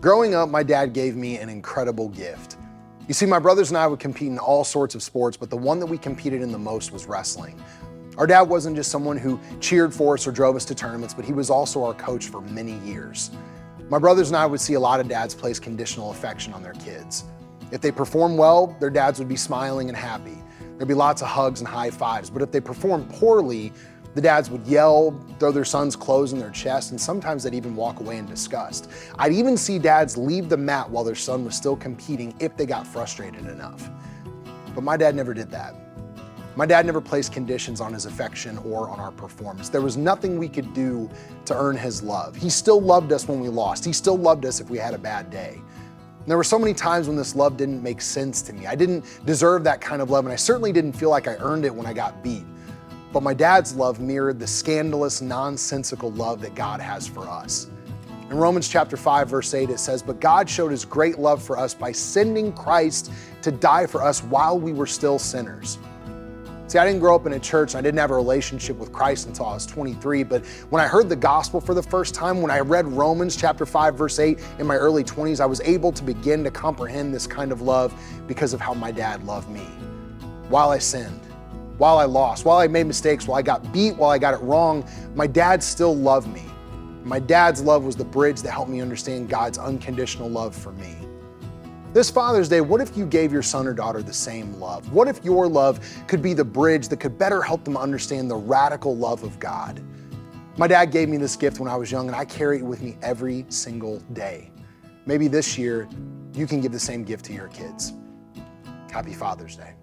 Growing up, my dad gave me an incredible gift. You see, my brothers and I would compete in all sorts of sports, but the one that we competed in the most was wrestling. Our dad wasn't just someone who cheered for us or drove us to tournaments, but he was also our coach for many years. My brothers and I would see a lot of dads place conditional affection on their kids. If they performed well, their dads would be smiling and happy. There'd be lots of hugs and high fives, but if they performed poorly, the dads would yell, throw their son's clothes in their chest, and sometimes they'd even walk away in disgust. I'd even see dads leave the mat while their son was still competing if they got frustrated enough. But my dad never did that. My dad never placed conditions on his affection or on our performance. There was nothing we could do to earn his love. He still loved us when we lost. He still loved us if we had a bad day. And there were so many times when this love didn't make sense to me. I didn't deserve that kind of love, and I certainly didn't feel like I earned it when I got beat. But my dad's love mirrored the scandalous, nonsensical love that God has for us. In Romans chapter 5, verse 8, it says, "But God showed his great love for us by sending Christ to die for us while we were still sinners." See, I didn't grow up in a church, and I didn't have a relationship with Christ until I was 23, but when I heard the gospel for the first time, when I read Romans chapter 5, verse 8 in my early 20s, I was able to begin to comprehend this kind of love because of how my dad loved me. While I sinned, while I lost, while I made mistakes, while I got beat, while I got it wrong, my dad still loved me. My dad's love was the bridge that helped me understand God's unconditional love for me. This Father's Day, what if you gave your son or daughter the same love? What if your love could be the bridge that could better help them understand the radical love of God? My dad gave me this gift when I was young, and I carry it with me every single day. Maybe this year, you can give the same gift to your kids. Happy Father's Day.